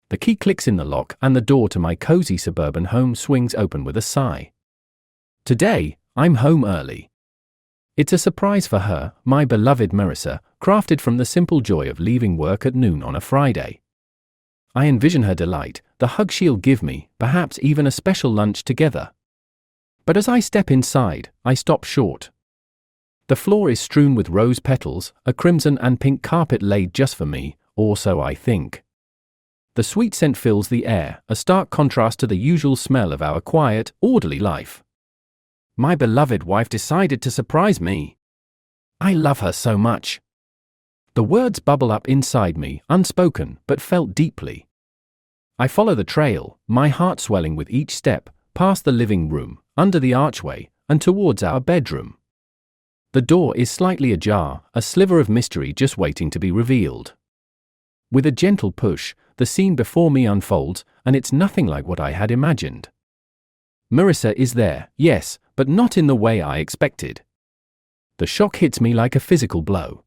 The key clicks in the lock and the door to my cozy suburban home swings open with a sigh. Today, I'm home early. It's a surprise for her, my beloved Marissa, crafted from the simple joy of leaving work at noon on a Friday. I envision her delight, the hug she'll give me, perhaps even a special lunch together. But as I step inside, I stop short. The floor is strewn with rose petals, a crimson and pink carpet laid just for me, or so I think. The sweet scent fills the air, a stark contrast to the usual smell of our quiet, orderly life. My beloved wife decided to surprise me. I love her so much. The words bubble up inside me, unspoken, but felt deeply. I follow the trail, my heart swelling with each step, past the living room, under the archway, and towards our bedroom. The door is slightly ajar, a sliver of mystery just waiting to be revealed. With a gentle push, the scene before me unfolds, and it's nothing like what I had imagined. Marissa is there, yes, but not in the way I expected. The shock hits me like a physical blow.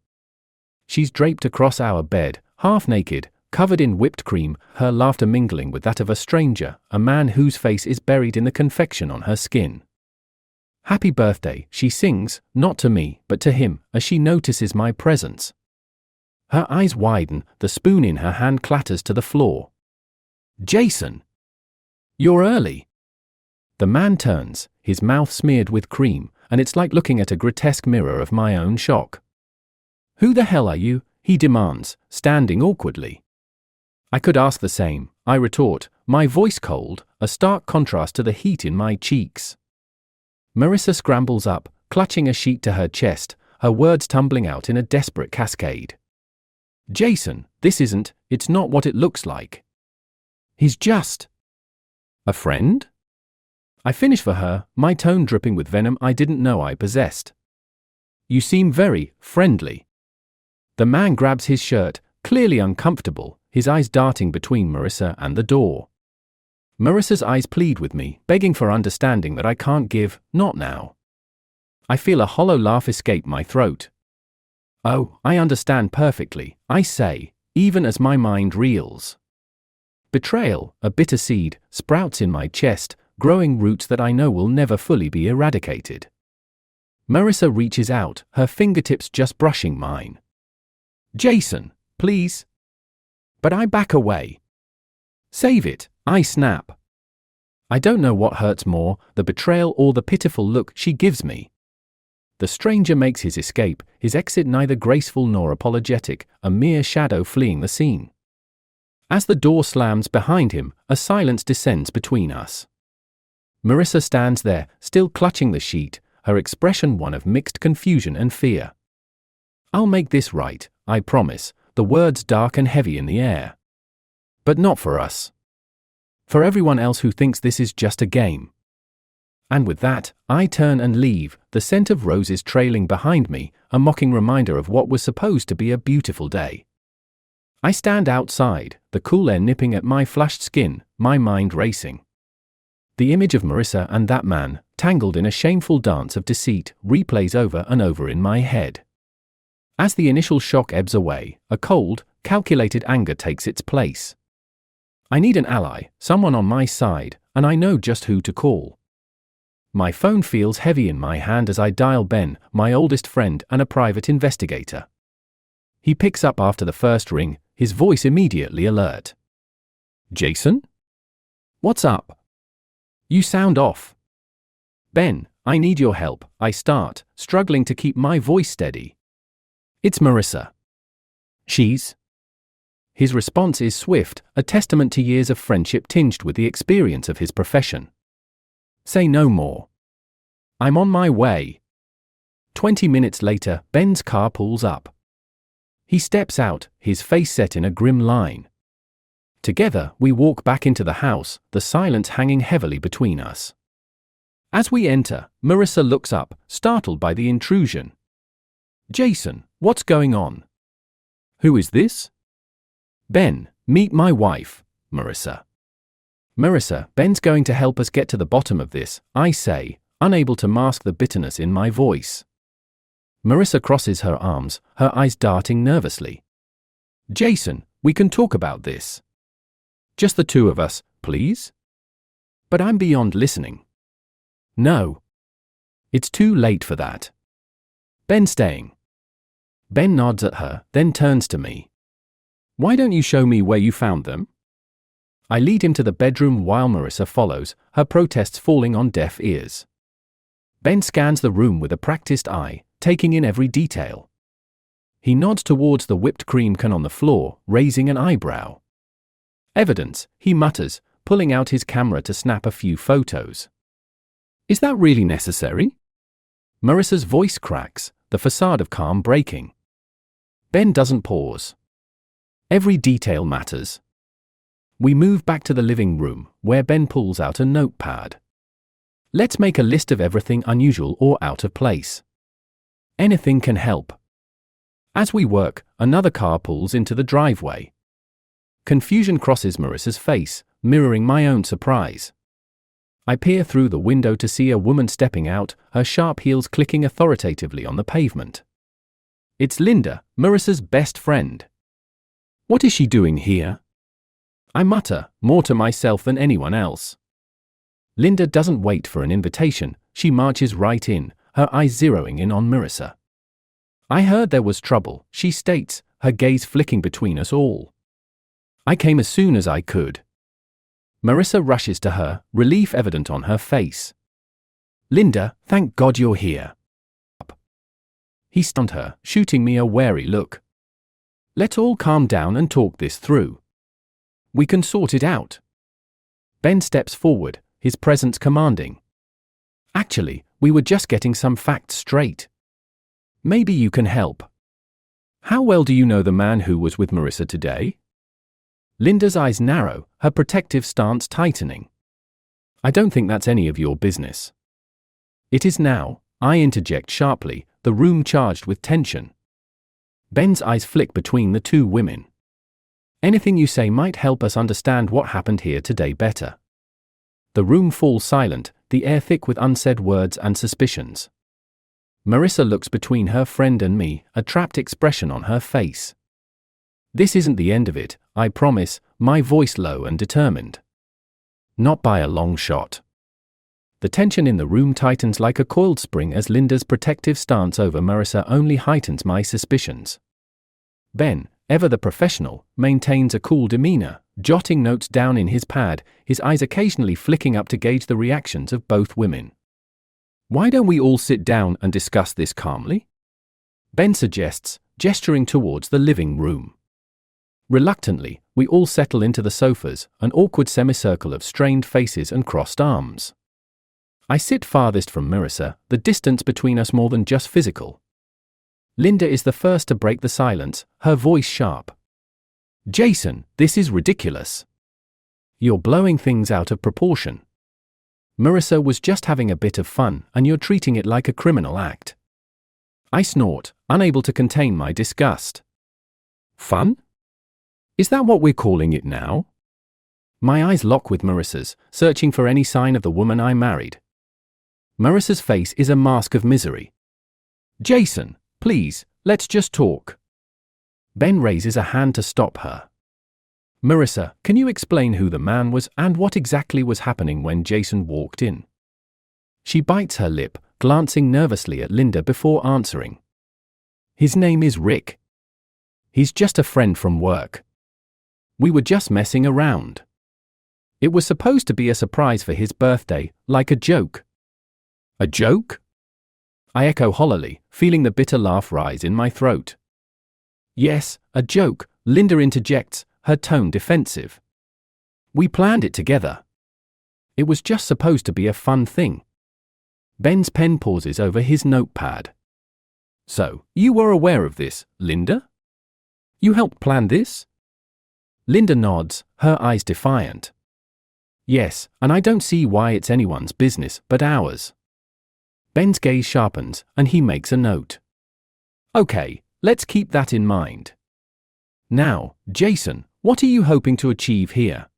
She's draped across our bed, half naked, covered in whipped cream, her laughter mingling with that of a stranger, a man whose face is buried in the confection on her skin. Happy birthday, she sings, not to me, but to him, as she notices my presence. Her eyes widen, the spoon in her hand clatters to the floor. Jason! You're early. The man turns, his mouth smeared with cream, and it's like looking at a grotesque mirror of my own shock. Who the hell are you? He demands, standing awkwardly. I could ask the same, I retort, my voice cold, a stark contrast to the heat in my cheeks. Marissa scrambles up, clutching a sheet to her chest, her words tumbling out in a desperate cascade. Jason, it's not what it looks like. He's just a friend? I finish for her, my tone dripping with venom I didn't know I possessed. You seem very friendly. The man grabs his shirt, clearly uncomfortable, his eyes darting between Marissa and the door. Marissa's eyes plead with me, begging for understanding that I can't give, not now. I feel a hollow laugh escape my throat. Oh, I understand perfectly, I say, even as my mind reels. Betrayal, a bitter seed, sprouts in my chest, growing roots that I know will never fully be eradicated. Marissa reaches out, her fingertips just brushing mine. Jason, please. But I back away. Save it, I snap. I don't know what hurts more, the betrayal or the pitiful look she gives me. The stranger makes his escape, his exit neither graceful nor apologetic, a mere shadow fleeing the scene. As the door slams behind him, a silence descends between us. Marissa stands there, still clutching the sheet, her expression one of mixed confusion and fear. I'll make this right, I promise, the words dark and heavy in the air. But not for us. For everyone else who thinks this is just a game. And with that, I turn and leave, the scent of roses trailing behind me, a mocking reminder of what was supposed to be a beautiful day. I stand outside, the cool air nipping at my flushed skin, my mind racing. The image of Marissa and that man, tangled in a shameful dance of deceit, replays over and over in my head. As the initial shock ebbs away, a cold, calculated anger takes its place. I need an ally, someone on my side, and I know just who to call. My phone feels heavy in my hand as I dial Ben, my oldest friend and a private investigator. He picks up after the first ring, his voice immediately alert. Jason? What's up? You sound off. Ben, I need your help, I start, struggling to keep my voice steady. It's Marissa. She's? His response is swift, a testament to years of friendship tinged with the experience of his profession. Say no more. I'm on my way. 20 minutes later, Ben's car pulls up. He steps out, his face set in a grim line. Together, we walk back into the house, the silence hanging heavily between us. As we enter, Marissa looks up, startled by the intrusion. Jason, what's going on? Who is this? Ben, meet my wife, Marissa. Marissa, Ben's going to help us get to the bottom of this, I say, unable to mask the bitterness in my voice. Marissa crosses her arms, her eyes darting nervously. Jason, we can talk about this. Just the two of us, please? But I'm beyond listening. No. It's too late for that. Ben staying. Ben nods at her, then turns to me. Why don't you show me where you found them? I lead him to the bedroom while Marissa follows, her protests falling on deaf ears. Ben scans the room with a practiced eye, taking in every detail. He nods towards the whipped cream can on the floor, raising an eyebrow. Evidence, he mutters, pulling out his camera to snap a few photos. Is that really necessary? Marissa's voice cracks, the facade of calm breaking. Ben doesn't pause. Every detail matters. We move back to the living room, where Ben pulls out a notepad. Let's make a list of everything unusual or out of place. Anything can help. As we work, another car pulls into the driveway. Confusion crosses Marissa's face, mirroring my own surprise. I peer through the window to see a woman stepping out, her sharp heels clicking authoritatively on the pavement. It's Linda, Marissa's best friend. What is she doing here? I mutter, more to myself than anyone else. Linda doesn't wait for an invitation, she marches right in, her eyes zeroing in on Marissa. I heard there was trouble, she states, her gaze flicking between us all. I came as soon as I could. Marissa rushes to her, relief evident on her face. Linda, thank God you're here. He stunned her, shooting me a wary look. Let's all calm down and talk this through. We can sort it out. Ben steps forward, his presence commanding. Actually, we were just getting some facts straight. Maybe you can help. How well do you know the man who was with Marissa today? Linda's eyes narrow, her protective stance tightening. I don't think that's any of your business. It is now, I interject sharply, the room charged with tension. Ben's eyes flick between the two women. Anything you say might help us understand what happened here today better. The room falls silent, the air thick with unsaid words and suspicions. Marissa looks between her friend and me, a trapped expression on her face. This isn't the end of it, I promise, my voice low and determined. Not by a long shot. The tension in the room tightens like a coiled spring as Linda's protective stance over Marissa only heightens my suspicions. Ben, ever the professional, maintains a cool demeanor, jotting notes down in his pad, his eyes occasionally flicking up to gauge the reactions of both women. Why don't we all sit down and discuss this calmly? Ben suggests, gesturing towards the living room. Reluctantly, we all settle into the sofas, an awkward semicircle of strained faces and crossed arms. I sit farthest from Marissa, the distance between us more than just physical. Linda is the first to break the silence, her voice sharp. Jason, this is ridiculous. You're blowing things out of proportion. Marissa was just having a bit of fun, and you're treating it like a criminal act. I snort, unable to contain my disgust. Fun? Is that what we're calling it now? My eyes lock with Marissa's, searching for any sign of the woman I married. Marissa's face is a mask of misery. Jason, please, let's just talk. Ben raises a hand to stop her. Marissa, can you explain who the man was and what exactly was happening when Jason walked in? She bites her lip, glancing nervously at Linda before answering. His name is Rick. He's just a friend from work. We were just messing around. It was supposed to be a surprise for his birthday, like a joke. A joke? I echo hollowly, feeling the bitter laugh rise in my throat. Yes, a joke, Linda interjects, her tone defensive. We planned it together. It was just supposed to be a fun thing. Ben's pen pauses over his notepad. So, you were aware of this, Linda? You helped plan this? Linda nods, her eyes defiant. Yes, and I don't see why it's anyone's business but ours. Ben's gaze sharpens, and he makes a note. Okay, let's keep that in mind. Now, Jason, what are you hoping to achieve here?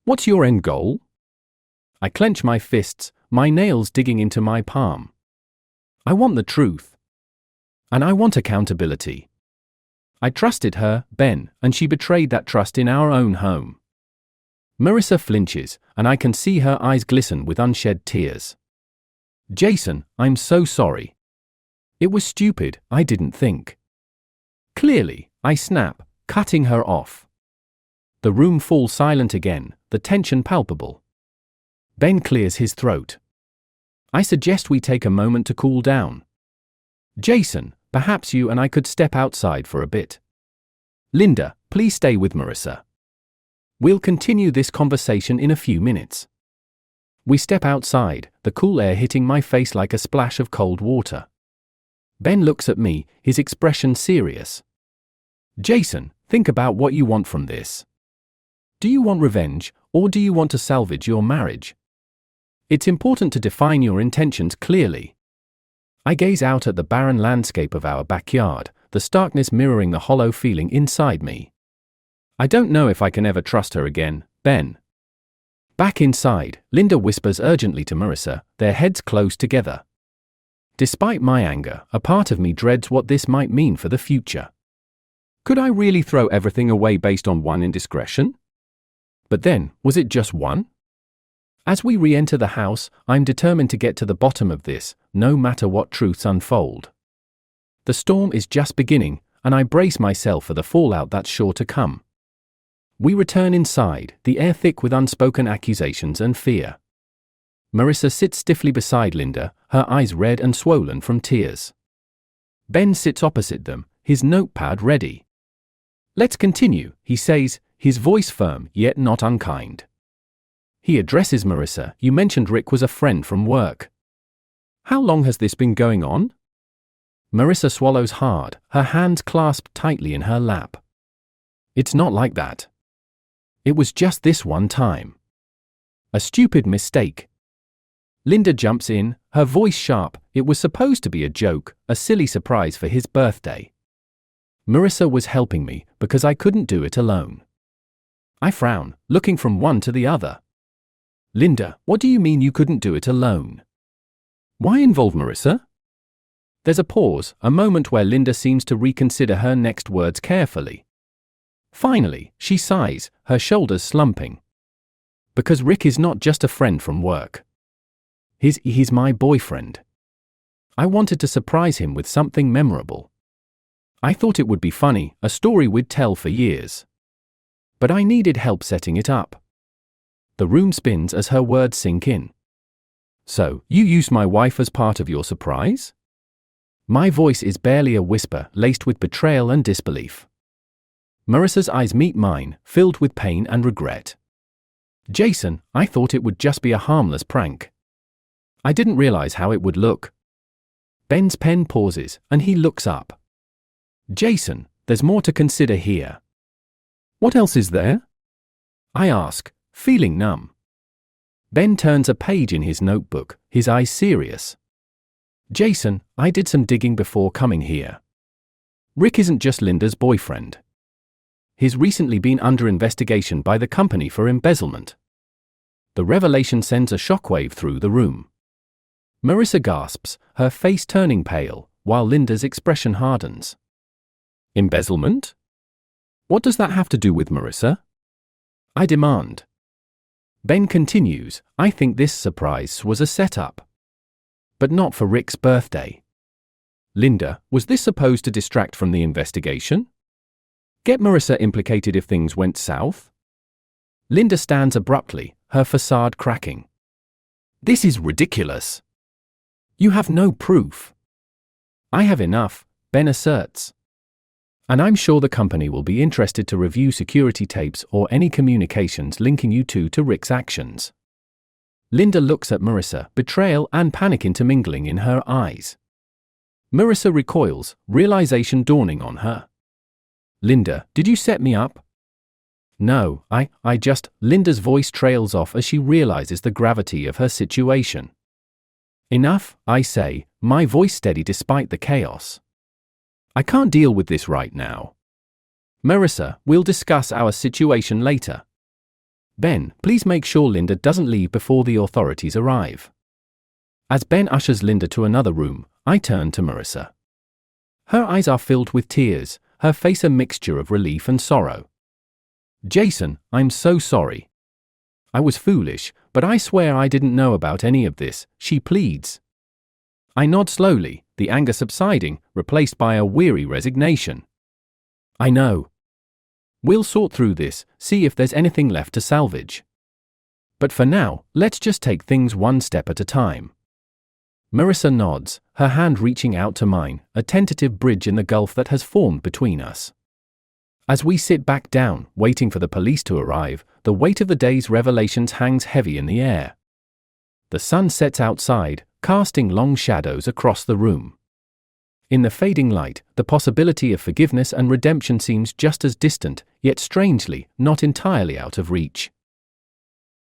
What's your end goal? I clench my fists, my nails digging into my palm. I want the truth. And I want accountability. I trusted her, Ben, and she betrayed that trust in our own home. Marissa flinches, and I can see her eyes glisten with unshed tears. Jason, I'm so sorry. It was stupid, I didn't think. Clearly, I snap, cutting her off. The room falls silent again, the tension palpable. Ben clears his throat. I suggest we take a moment to cool down. Jason, perhaps you and I could step outside for a bit. Linda, please stay with Marissa. We'll continue this conversation in a few minutes. We step outside, the cool air hitting my face like a splash of cold water. Ben looks at me, his expression serious. Jason, think about what you want from this. Do you want revenge, or do you want to salvage your marriage? It's important to define your intentions clearly. I gaze out at the barren landscape of our backyard, the starkness mirroring the hollow feeling inside me. I don't know if I can ever trust her again, Ben. Back inside, Linda whispers urgently to Marissa, their heads close together. Despite my anger, a part of me dreads what this might mean for the future. Could I really throw everything away based on one indiscretion? But then, was it just one? As we re-enter the house, I'm determined to get to the bottom of this, no matter what truths unfold. The storm is just beginning, and I brace myself for the fallout that's sure to come. We return inside, the air thick with unspoken accusations and fear. Marissa sits stiffly beside Linda, her eyes red and swollen from tears. Ben sits opposite them, his notepad ready. Let's continue, he says, his voice firm yet not unkind. He addresses Marissa. You mentioned Rick was a friend from work. How long has this been going on? Marissa swallows hard, her hands clasped tightly in her lap. It's not like that. It was just this one time. A stupid mistake. Linda jumps in, her voice sharp. It was supposed to be a joke, a silly surprise for his birthday. Marissa was helping me because I couldn't do it alone. I frown, looking from one to the other. Linda, what do you mean you couldn't do it alone? Why involve Marissa? There's a pause, a moment where Linda seems to reconsider her next words carefully. Finally, she sighs, her shoulders slumping. Because Rick is not just a friend from work. He's my boyfriend. I wanted to surprise him with something memorable. I thought it would be funny, a story we'd tell for years. But I needed help setting it up. The room spins as her words sink in. So, you used my wife as part of your surprise? My voice is barely a whisper, laced with betrayal and disbelief. Marissa's eyes meet mine, filled with pain and regret. Jason, I thought it would just be a harmless prank. I didn't realize how it would look. Ben's pen pauses, and he looks up. Jason, there's more to consider here. What else is there? I ask, feeling numb. Ben turns a page in his notebook, his eyes serious. Jason, I did some digging before coming here. Rick isn't just Linda's boyfriend. He's recently been under investigation by the company for embezzlement. The revelation sends a shockwave through the room. Marissa gasps, her face turning pale, while Linda's expression hardens. Embezzlement? What does that have to do with Marissa? I demand. Ben continues, I think this surprise was a setup. But not for Rick's birthday. Linda, was this supposed to distract from the investigation? Get Marissa implicated if things went south? Linda stands abruptly, her facade cracking. This is ridiculous. You have no proof. I have enough, Ben asserts. And I'm sure the company will be interested to review security tapes or any communications linking you two to Rick's actions. Linda looks at Marissa, betrayal and panic intermingling in her eyes. Marissa recoils, realization dawning on her. Linda, did you set me up? No, I just, Linda's voice trails off as she realizes the gravity of her situation. Enough, I say, my voice steady despite the chaos. I can't deal with this right now. Marissa, we'll discuss our situation later. Ben, please make sure Linda doesn't leave before the authorities arrive. As Ben ushers Linda to another room, I turn to Marissa. Her eyes are filled with tears, her face a mixture of relief and sorrow. Jason, I'm so sorry. I was foolish, but I swear I didn't know about any of this, she pleads. I nod slowly, the anger subsiding, replaced by a weary resignation. I know. We'll sort through this, see if there's anything left to salvage. But for now, let's just take things one step at a time. Marissa nods, her hand reaching out to mine, a tentative bridge in the gulf that has formed between us. As we sit back down, waiting for the police to arrive, the weight of the day's revelations hangs heavy in the air. The sun sets outside, casting long shadows across the room. In the fading light, the possibility of forgiveness and redemption seems just as distant, yet strangely, not entirely out of reach.